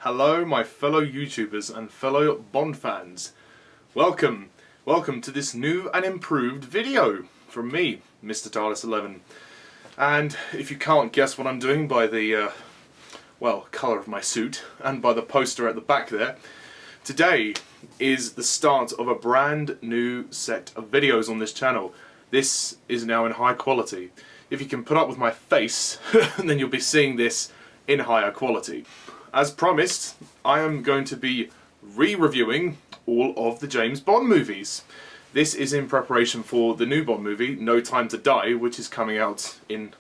Hello my fellow YouTubers and fellow Bond fans. Welcome to this new and improved video from me, Mr. TARDIS11. And if you can't guess what I'm doing by the, colour of my suit and by the poster at the back there, today is the start of a brand new set of videos on this channel. This is now in high quality. If you can put up with my face, then you'll be seeing this in higher quality. As promised, I am going to be re-reviewing all of the James Bond movies. This is in preparation for the new Bond movie, No Time to Die, which is coming out in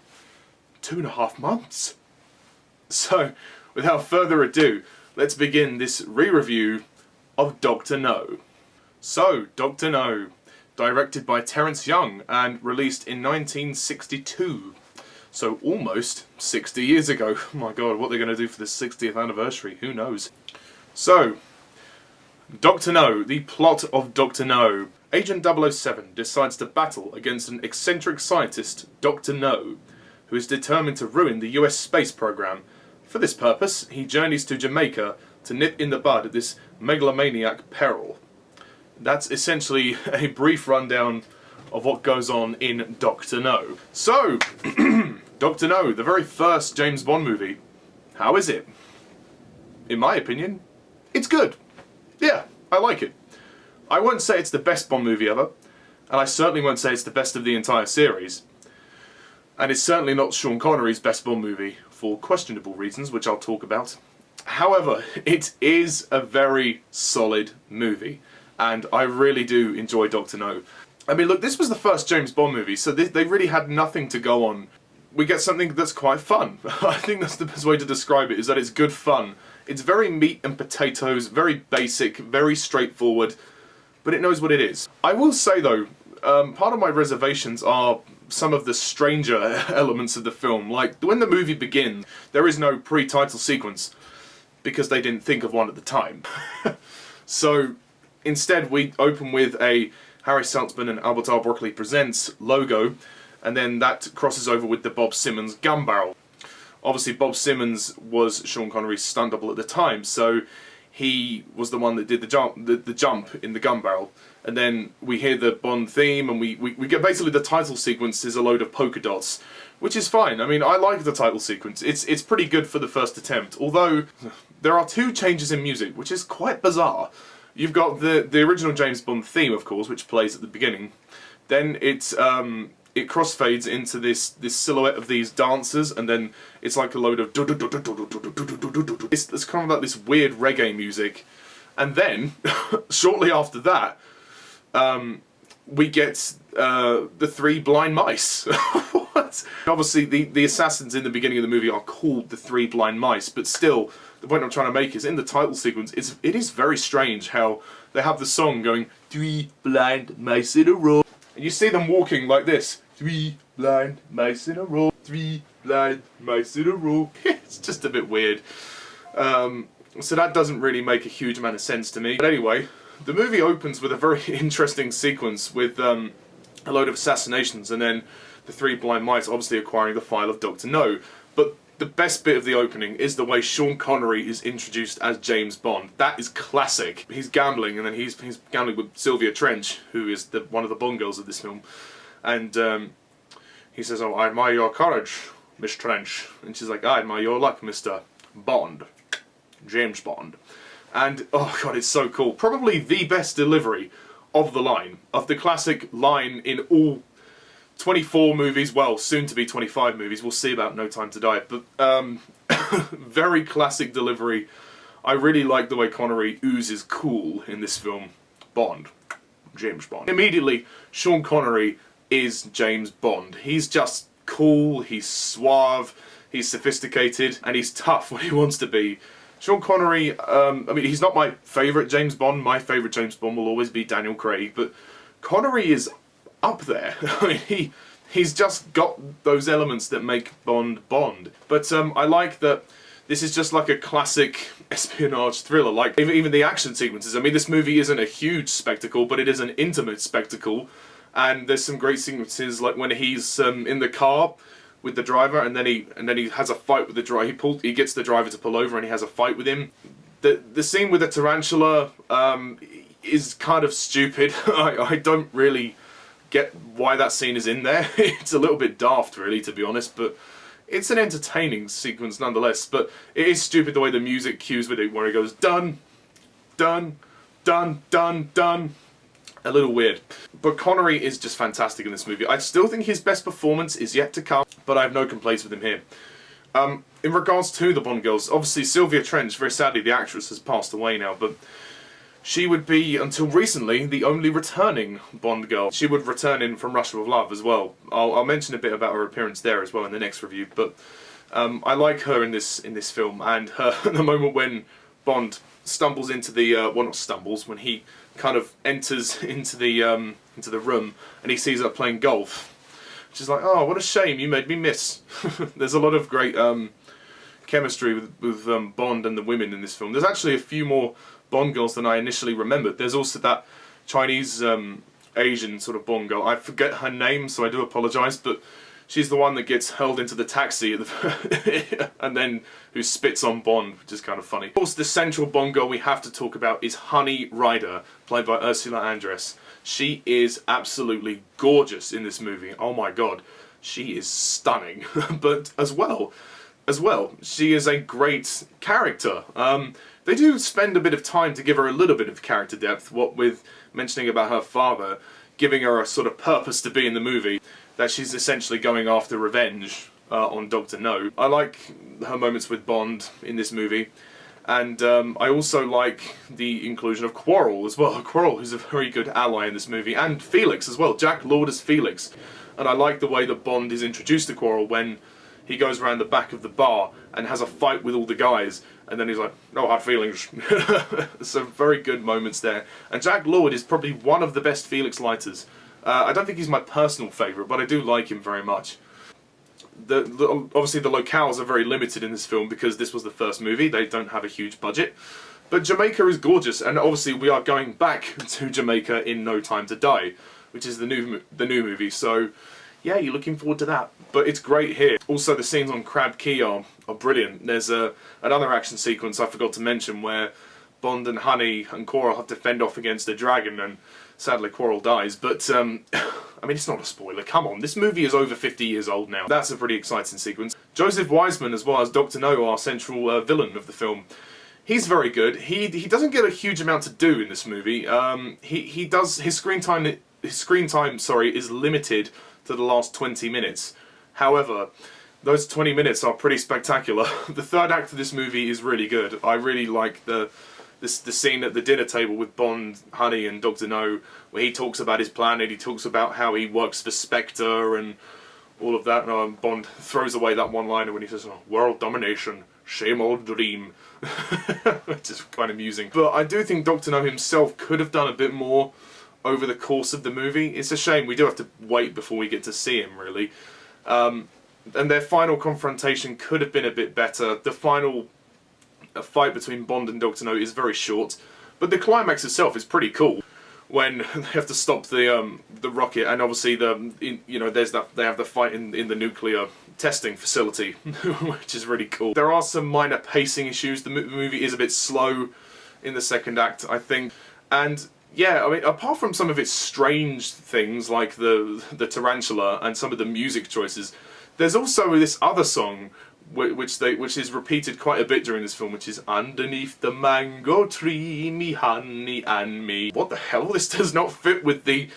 2.5 months. So, without further ado, let's begin this re-review of Dr. No. So, Dr. No, directed by Terence and released in 1962. So almost 60 years ago. Oh my god, what they're going to do for this 60th anniversary, who knows? So, Dr. No, the plot of Dr. No. Agent 007 decides to battle against an eccentric scientist, Dr. No, who is determined to ruin the US space program. For this purpose, he journeys to Jamaica to nip in the bud this megalomaniac peril. That's essentially a brief rundown of what goes on in Dr. No. So, Dr. No, the very first James Bond movie. How is it? In my opinion, it's good. Yeah, I like it. I won't say it's the best Bond movie ever, and I certainly won't say it's the best of the entire series. And it's certainly not Sean Connery's best Bond movie, for questionable reasons, which I'll talk about. However, it is a very solid movie, and I really do enjoy Dr. No. I mean, look, this was the first James Bond movie, so they really had nothing to go on. We get something that's quite fun. I think that's the best way to describe it, is that it's good fun. It's very meat and potatoes, very basic, very straightforward, but it knows what it is. I will say, though, part of my reservations are some of the stranger elements of the film. Like, when the movie begins, there is no pre-title sequence, because they didn't think of one at the time. So, instead, we open with a Harry Saltzman and Albert R. Broccoli Presents logo, and then that crosses over with the Bob Simmons gun barrel. Obviously, Bob Simmons was Sean Connery's stunt double at the time, so he was the one that did the jump in the gun barrel. And then we hear the Bond theme, and we get basically the title sequence is a load of polka dots, which is fine. I mean, I like the title sequence. It's pretty good for the first attempt, although there are two changes in music, which is quite bizarre. You've got the original James Bond theme, of course, which plays at the beginning. Then it crossfades into this silhouette of these dancers, and then it's like a load of it's kind of like this weird reggae music. And then, shortly after that, we get the three blind mice. What? Obviously, the assassins in the beginning of the movie are called the three blind mice, but still, the point I'm trying to make is, in the title sequence, it is very strange how they have the song going, three blind mice in a row. And you see them walking like this. Three blind mice in a row. Three blind mice in a row. It's just a bit weird. So that doesn't really make a huge amount of sense to me. But anyway, the movie opens with a very interesting sequence with a load of assassinations, and then the three blind mice obviously acquiring the file of Dr. No. But the best bit of the opening is the way Sean Connery is introduced as James Bond. That is classic. He's gambling, and then he's gambling with Sylvia Trench, who is one of the Bond girls of this film. And he says, "Oh, I admire your courage, Miss Trench." And she's like, "I admire your luck, Mr. Bond. James Bond." And, oh god, it's so cool. Probably the best delivery of the line, of the classic line in all 24 movies, well, soon to be 25 movies, we'll see about No Time to Die, but very classic delivery. I really like the way Connery oozes cool in this film. Bond. James Bond. Immediately, Sean Connery is James Bond. He's just cool, he's suave, he's sophisticated, and he's tough when he wants to be. Sean Connery, I mean, he's not my favourite James Bond. My favourite James Bond will always be Daniel Craig, but Connery is up there. I mean, he's just got those elements that make Bond Bond. But I like that this is just like a classic espionage thriller. Like, even the action sequences. I mean, this movie isn't a huge spectacle, but it is an intimate spectacle. And there's some great sequences, like when he's in the car with the driver, and then he has a fight with the driver. He gets the driver to pull over, and he has a fight with him. The scene with the tarantula is kind of stupid. I don't really get why that scene is in there. It's a little bit daft, really, to be honest, but it's an entertaining sequence nonetheless. But it is stupid the way the music cues with it, where it goes dun, dun, dun, dun, dun. A little weird. But Connery is just fantastic in this movie. I still think his best performance is yet to come, but I have no complaints with him here. In regards to the Bond girls, obviously Sylvia Trench, very sadly the actress has passed away now, but she would be, until recently, the only returning Bond girl. She would return in From Russia with Love as well. I'll mention a bit about her appearance there as well in the next review, but I like her in this film, and the moment when Bond stumbles into the, well, not stumbles, when he kind of enters into the room and he sees her playing golf. She's like, oh, what a shame, you made me miss. There's a lot of great chemistry with Bond and the women in this film. There's actually a few more Bond girls than I initially remembered. There's also that Chinese Asian sort of Bond girl. I forget her name, so I do apologise, but she's the one that gets hurled into the taxi at the and then who spits on Bond, which is kind of funny. Of course, the central Bond girl we have to talk about is Honey Rider, played by Ursula Andress. She is absolutely gorgeous in this movie. Oh my god, she is stunning. But as well, she is a great character. They do spend a bit of time to give her a little bit of character depth, what with mentioning about her father, giving her a sort of purpose to be in the movie, that she's essentially going after revenge on Dr. No. I like her moments with Bond in this movie, and I also like the inclusion of Quarrel as well. Quarrel, who's a very good ally in this movie, and Felix as well, Jack Lord as Felix. And I like the way that Bond is introduced to Quarrel when he goes around the back of the bar and has a fight with all the guys, and then he's like, no hard feelings. Some very good moments there. And Jack Lord is probably one of the best Felix lighters. I don't think he's my personal favourite, but I do like him very much. Obviously the locales are very limited in this film because this was the first movie. They don't have a huge budget. But Jamaica is gorgeous, and obviously we are going back to Jamaica in No Time to Die, which is the new movie. So yeah, you're looking forward to that. But it's great here. Also, the scenes on Crab Key are brilliant. There's another action sequence I forgot to mention where Bond and Honey and Quarrel have to fend off against a dragon, and sadly Quarrel dies. But I mean, it's not a spoiler, come on. This movie is over 50 years old now. That's a pretty exciting sequence. Joseph Wiseman, as well as Dr. No, our central villain of the film. He's very good. He doesn't get a huge amount to do in this movie. His screen time is limited to the last 20 minutes. However, those 20 minutes are pretty spectacular. The third act of this movie is really good. I really like the scene at the dinner table with Bond, Honey and Dr. No, where he talks about his planet, he talks about how he works for Spectre and all of that, and Bond throws away that one-liner when he says, oh, world domination, same old dream. Which is quite amusing. But I do think Dr. No himself could have done a bit more over the course of the movie. It's a shame we do have to wait before we get to see him, really. And their final confrontation could have been a bit better. The final fight between Bond and Dr. No is very short, but the climax itself is pretty cool. When they have to stop the rocket, and obviously they have the fight in the nuclear testing facility, which is really cool. There are some minor pacing issues. The movie is a bit slow in the second act, I think, and yeah, I mean, apart from some of its strange things like the tarantula and some of the music choices, there's also this other song which is repeated quite a bit during this film, which is underneath the mango tree, me honey and me. What the hell? This does not fit with the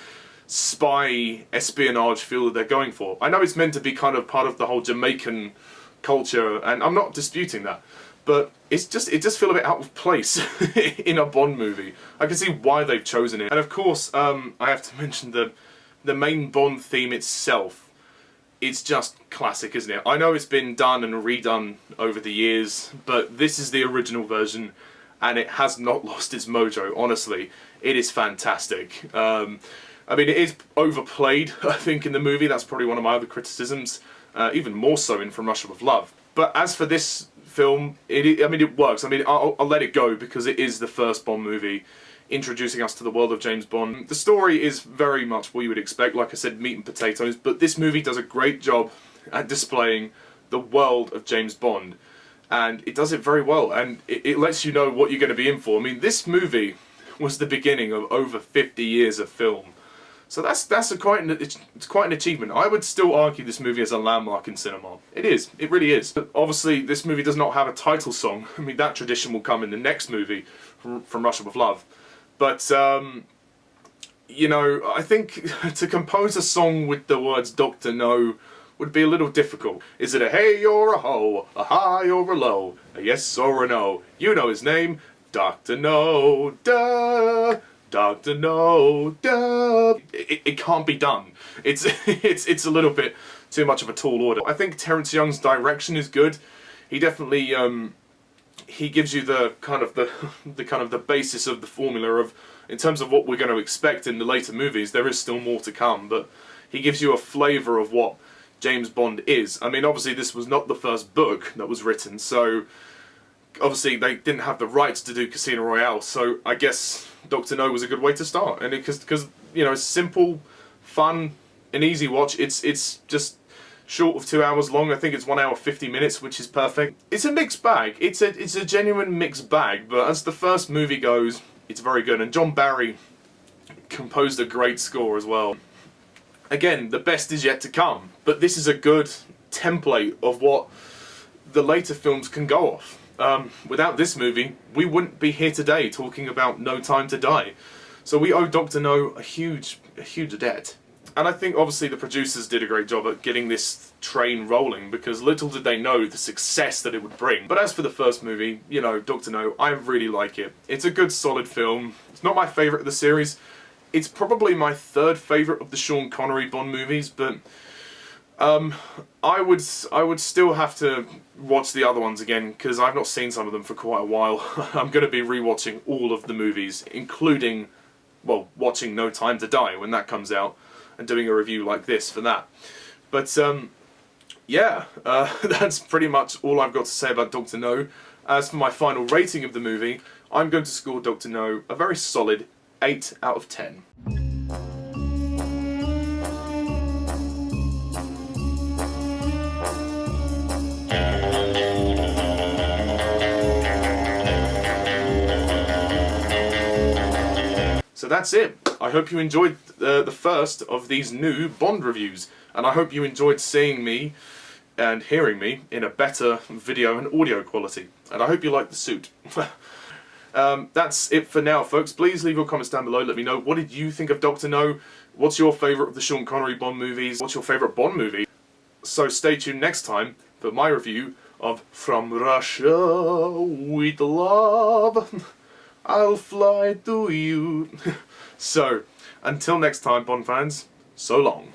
spy espionage feel that they're going for. I know it's meant to be kind of part of the whole Jamaican culture, and I'm not disputing that, but it just feels a bit out of place in a Bond movie. I can see why they've chosen it. And of course, I have to mention the main Bond theme itself. It's just classic, isn't it? I know it's been done and redone over the years, but this is the original version, and it has not lost its mojo, honestly. It is fantastic. I mean, it is overplayed, I think, in the movie. That's probably one of my other criticisms, even more so in From Russia with Love. But as for this film, it works. I mean, I'll let it go because it is the first Bond movie introducing us to the world of James Bond. The story is very much what you would expect, like I said, meat and potatoes, but this movie does a great job at displaying the world of James Bond, and it does it very well, and it lets you know what you're going to be in for. I mean, this movie was the beginning of over 50 years of film, so it's quite an achievement. I would still argue this movie is a landmark in cinema. It is, it really is. But obviously, this movie does not have a title song. I mean, that tradition will come in the next movie, From Russia with Love. But you know, I think to compose a song with the words Dr. No would be a little difficult. Is it a hey or a ho, a high or a low, a yes or a no? You know his name, Dr. No, duh, Dr. No, duh. It can't be done. It's it's a little bit too much of a tall order. I think Terence Young's direction is good. He definitely he gives you the kind of the basis of the formula of, in terms of what we're going to expect in the later movies. There is still more to come, but he gives you a flavour of what James Bond is. I mean, obviously this was not the first book that was written, so obviously they didn't have the rights to do Casino Royale, so I guess Dr. No was a good way to start. And because you know, it's simple, fun, an easy watch. It's just short of 2 hours long. I think it's 1 hour 50 minutes, which is perfect. It's a mixed bag. It's a genuine mixed bag, but as the first movie goes, it's very good. And John Barry composed a great score as well. Again, the best is yet to come, but this is a good template of what the later films can go off. Without this movie, we wouldn't be here today talking about No Time to Die. So we owe Dr. No a huge debt. And I think obviously the producers did a great job at getting this train rolling, because little did they know the success that it would bring. But as for the first movie, you know, Dr. No, I really like it. It's a good, solid film. It's not my favourite of the series. It's probably my third favourite of the Sean Connery Bond movies, but I would still have to watch the other ones again, because I've not seen some of them for quite a while. I'm going to be rewatching all of the movies, including, well, watching No Time to Die when that comes out, and doing a review like this for that. But yeah, that's pretty much all I've got to say about Dr. No. As for my final rating of the movie, I'm going to score Dr. No a very solid 8 out of 10. So that's it. I hope you enjoyed the first of these new Bond reviews, and I hope you enjoyed seeing me and hearing me in a better video and audio quality, and I hope you liked the suit. That's it for now, folks. Please leave your comments down below. Let me know, what did you think of Dr. No? What's your favourite of the Sean Connery Bond movies? What's your favourite Bond movie? So stay tuned next time for my review of From Russia with Love. I'll fly to you. So, until next time, Bond fans, so long.